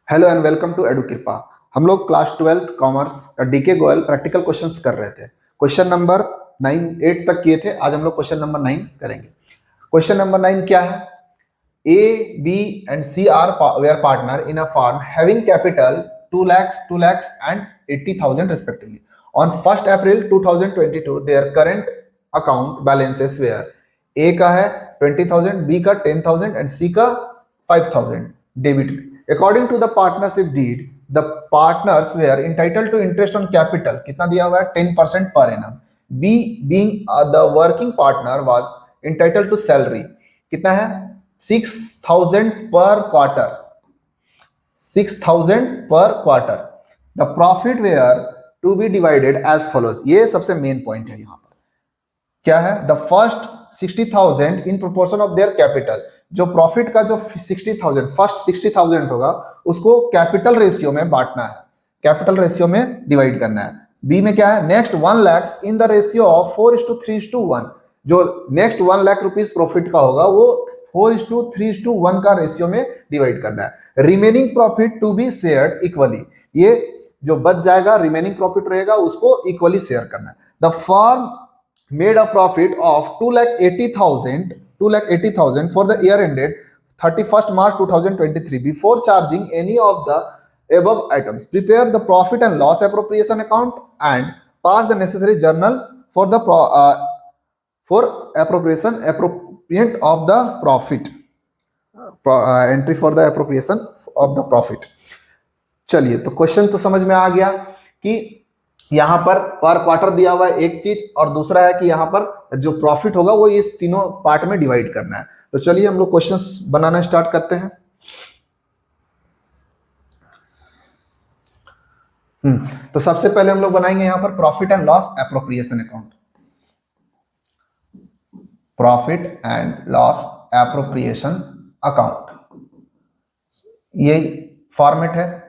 Hello and welcome to Edu Kripa. हम लोग class 12th commerce का डीके गोयल प्रैक्टिकल क्वेश्चंस कर रहे थे। क्वेश्चन नंबर 8 तक किए थे। आज हम लोग क्वेश्चन नंबर 9 करेंगे। क्वेश्चन नंबर 9 क्या है? A, B and C are where partner in a firm having capital 2 lakhs, 2 lakhs and 80,000 respectively. On 1st April 2022, their current account balances were A का है 20,000, B का 10,000 and C का 5,000 debit में। According to the partnership deed, the partners were entitled to interest on capital. कितना दिया हुआ है? 10% per annum. B being the working partner was entitled to salary. कितना है? 6,000 per quarter. 6,000 per quarter. The profit were to be divided as follows. ये सबसे main point है यहाँ पर। क्या है? The first 60,000 in proportion of their capital. जो प्रॉफिट का जो 60,000 फर्स्ट 60,000 होगा उसको कैपिटल रेशियो में बांटना है, कैपिटल रेशियो में डिवाइड करना है। बी में क्या है? Next 1 lakhs in the ratio of 4:3:1। जो नेक्स्ट 1 लाख रुपीज प्रॉफिट का होगा वो 4:3:1 का रेशियो में डिवाइड करना है। Remaining profit to be shared equally. ये जो बच जाएगा रिमेनिंग प्रॉफिट रहेगा उसको इक्वली शेयर करना है। The firm made a profit of 2,80,000 for the year ended 31st March 2023 before charging any of the above items. Prepare the profit and loss appropriation account and pass the necessary journal for the for appropriate of the profit entry for the appropriation of the profit. चलिए, तो question तो समझ में आ गया कि यहां पर quarter दिया हुआ है एक चीज, और दूसरा है कि यहां पर जो प्रॉफिट होगा वो इस तीनों पार्ट में डिवाइड करना है। तो चलिए हम लोग क्वेश्चंस बनाना स्टार्ट करते हैं। तो सबसे पहले हम लोग बनाएंगे यहां पर profit and loss appropriation account. Profit and loss appropriation account, ये फॉर्मेट है,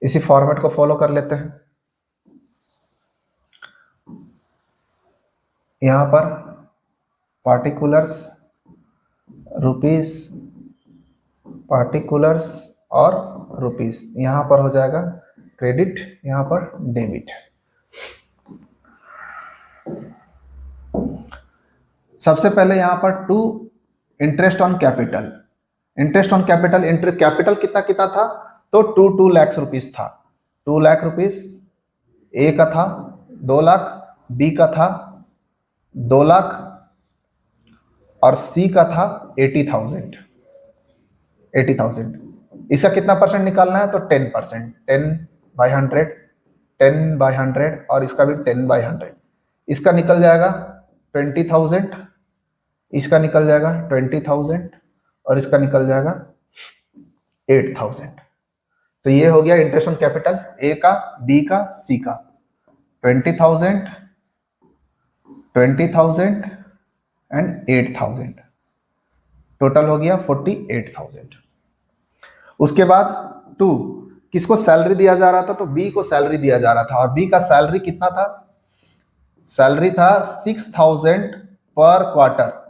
इसी फॉर्मेट को फॉलो कर लेते हैं। यहां पर पार्टिकुलर्स, रुपीस, पार्टिकुलर्स और रुपीस, यहां पर हो जाएगा क्रेडिट, यहां पर डेबिट। सबसे पहले यहां पर to interest on capital. Interest on capital, capital कितना कितना था? तो 2 लाख रुपीस था। 2 लाख रुपीस ए का था 2 लाख, बी का था 2 लाख और सी का था 80,000। इसका कितना परसेंट निकालना है? तो 10%, 10/100, 10/100 और इसका भी 10/100। इसका निकल जाएगा 20,000, इसका निकल जाएगा 20,000 और इसका निकल जाएगा 8,000। तो ये हो गया इंटरेस्ट ऑन कैपिटल ए का, बी का, सी का। 20,000 एंड 8,000, टोटल हो गया 48,000। उसके बाद टू, किसको सैलरी दिया जा रहा था? तो बी को सैलरी दिया जा रहा था, और बी का सैलरी कितना था? सैलरी था 6,000 पर क्वार्टर।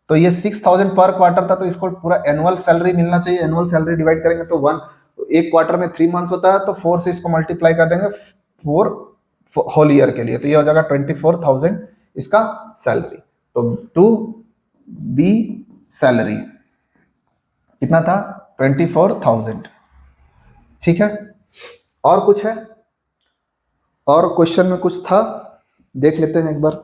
तो ये 6,000 पर क्वार्टर था, तो इसको पूरा एनुअल सैलरी मिलना चाहिए। एनुअल सैलरी डिवाइड करेंगे तो एक क्वार्टर में 3 मंथ्स होता है, तो 4 से इसको मल्टीप्लाई कर देंगे 4 होल ईयर के लिए, तो ये हो जाएगा 24,000 इसका सैलरी। तो टू बी सैलरी कितना था? 24,000। ठीक है, और कुछ है? और क्वेश्चन में कुछ था, देख लेते हैं एक बार।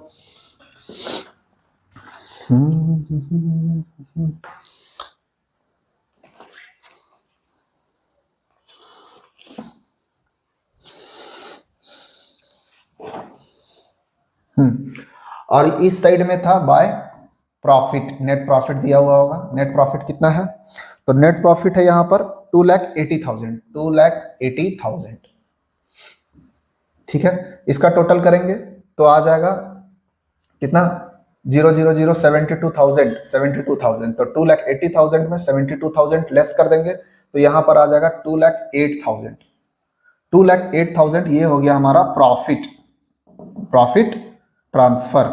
और इस साइड में था बाय प्रॉफिट, नेट प्रॉफिट दिया हुआ होगा। नेट प्रॉफिट कितना है? तो नेट प्रॉफिट है यहां पर 2,80,000, 2,80,000। ठीक है, इसका टोटल करेंगे तो आ जाएगा कितना? 0,0,0,72,000। तो 2,80,000 में 72,000 लेस कर देंगे तो यहां पर आ जाएगा 2,08,000। 2,08,000 ये हो गया हमारा प्रॉफिट ट्रांसफर।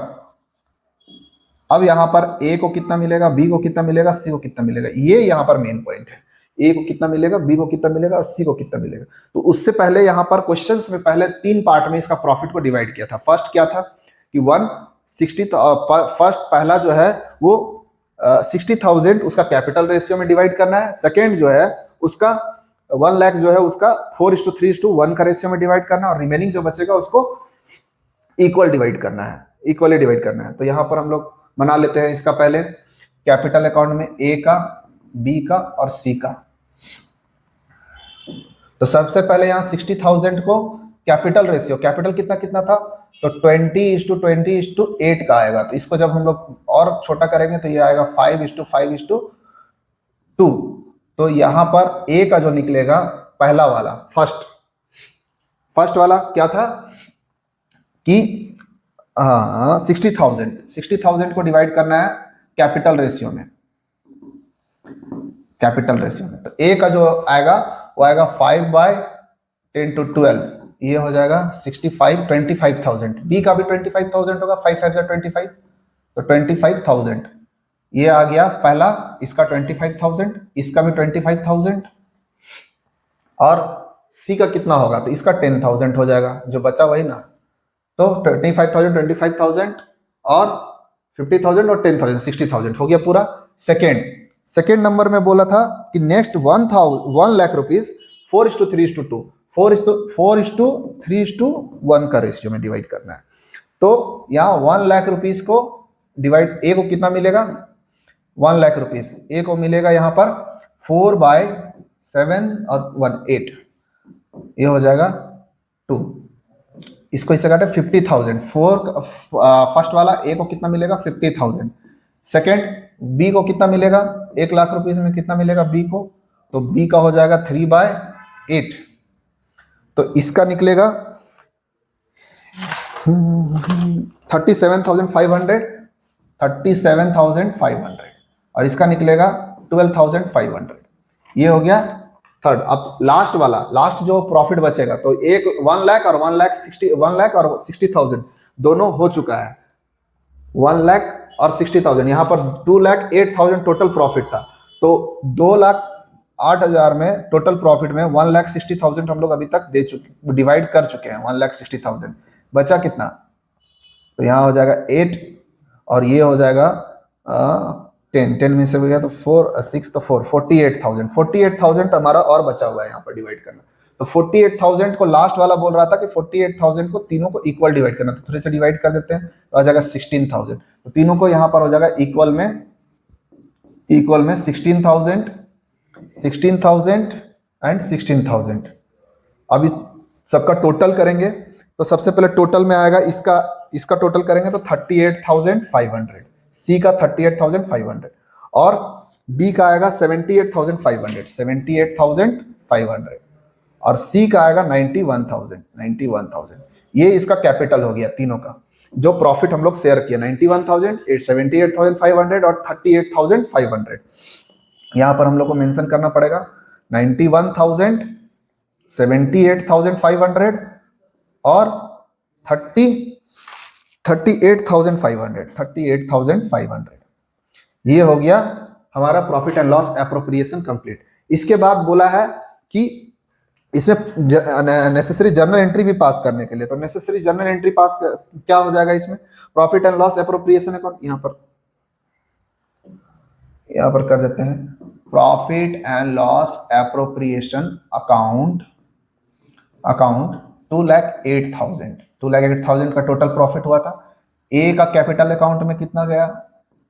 अब यहाँ पर ए को कितना मिलेगा, बी को कितना मिलेगा, सी को कितना मिलेगा, ये यहाँ पर मेन पॉइंट है। ए को कितना मिलेगा, बी को कितना मिलेगा और सी को कितना मिलेगा। तो उससे पहले यहाँ पर क्वेश्चंस में पहले 3 पार्ट में इसका प्रॉफिट को डिवाइड किया था। फर्स्ट क्या था कि 160, फर्स्ट पहला जो है वो 60,000 उसका कैपिटल रेशियो में डिवाइड करना है। सेकेंड जो है उसका 1 लाख जो है उसका 4:3:1 का रेशियो में डिवाइड करना है, और रिमेनिंग जो बचेगा उसको इक्वली डिवाइड करना है। तो यहाँ पर हम लोग बना लेते हैं इसका पहले कैपिटल अकाउंट में ए का, बी का और सी का। तो सबसे पहले यहाँ 60,000 को कैपिटल रेशियो, कैपिटल कितना कितना था, तो 20:20:8 का आएगा। तो इसको जब हम लोग और छोटा करेंगे तो ये आएगा 5:5:2। तो यहाँ पर ए का जो निकलेगा पहला वाला, फर्स्ट वाला क्या था कि 60,000 को डिवाइड करना है कैपिटल रेशियो में। तो ए का जो आएगा वो आएगा 5/10⁻², ये हो जाएगा 25,000। बी का भी 25,000 होगा, 5×5 = 25, तो 25,000 ये आ गया पहला, इसका 25,000, इसका भी 25,000, और सी का कितना होगा, तो इसका 10,000 हो जाएगा, जो बचा वही ना। तो 25,000 और 50,000 और 10,000, 60,000 हो गया पूरा। सेकेंड नंबर में बोला था कि नेक्स्ट 1 लाख रुपीज 4:3:2, 4:3:1 का रेशियो में डिवाइड करना है। तो यहाँ 1 लाख रुपीज को डिवाइड, ए को कितना मिलेगा, 1 लाख रुपीज ए को मिलेगा यहाँ पर 4/7 और 1 8, ये हो जाएगा 2। इसको इससे काटे 50,000, फर्स्ट वाला ए को कितना मिलेगा 50,000। सेकेंड बी को कितना मिलेगा, 1 लाख रुपीज में कितना मिलेगा बी को, तो बी का हो जाएगा 3/8। तो इसका निकलेगा 37,500 और इसका निकलेगा 12,500। ये हो गया थर्ड। अब लास्ट जो प्रॉफिट बचेगा, तो 1 लाख और 1,60,000 दोनों हो चुका है। 1 लाख और 60,000, यहाँ पर 2,08,000 टोटल प्रॉफिट था। तो 2,08,000 में टोटल प्रॉफिट में 1,60,000 हम लोग अभी तक डिवाइड कर चुके हैं। 1,60,000 बचा कितना, तो यहाँ हो जाएगा 8 और ये हो जाएगा 10 में से हो गया तो 4 6 तो 4 48,000 हमारा और बचा हुआ है यहाँ पर डिवाइड करना। तो 48,000 को लास्ट वाला बोल रहा था कि 48,000 को तीनों को इक्वल डिवाइड करना, तो थोड़े से डिवाइड कर देते हैं तो आ जाएगा 16,000। तो तीनों को यहाँ पर हो जाएगा इक्वल में 16,000 एंड 16,000। अभी सबका टोटल करेंगे तो सबसे पहले टोटल में आएगा इसका टोटल करेंगे तो 38,500, सी का 38,500 और बी का आएगा 78,500 और सी का आएगा 91,000। ये इसका कैपिटल हो गया तीनों का, जो प्रॉफिट हम लोग शेयर किया 91,000, 78,500 और 38,500। यहाँ पर हम लोग को मेंशन करना पड़ेगा 91,000, 78,500 और 38,500। ये हो गया हमारा profit and loss appropriation complete. इसके बाद बोला है कि इसमें नेसेसरी जर्नल एंट्री भी पास करने के लिए, तो नेसेसरी जर्नल एंट्री पास क्या हो जाएगा इसमें, profit and loss appropriation account यहाँ पर कर देते हैं। Profit and loss appropriation account 2,08,000 का टोटल प्रॉफिट हुआ था। ए का कैपिटल अकाउंट में कितना गया,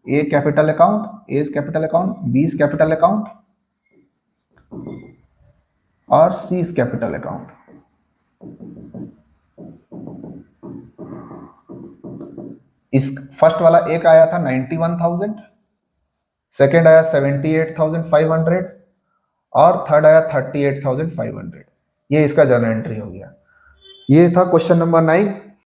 A capital account, B capital account और सी कैपिटल अकाउंट। इस फर्स्ट वाला एक आया था 91,000, सेकेंड आया 78,500 और थर्ड आया 38,500। ये इसका जर्नल एंट्री हो गया। ये था क्वेश्चन नंबर 9।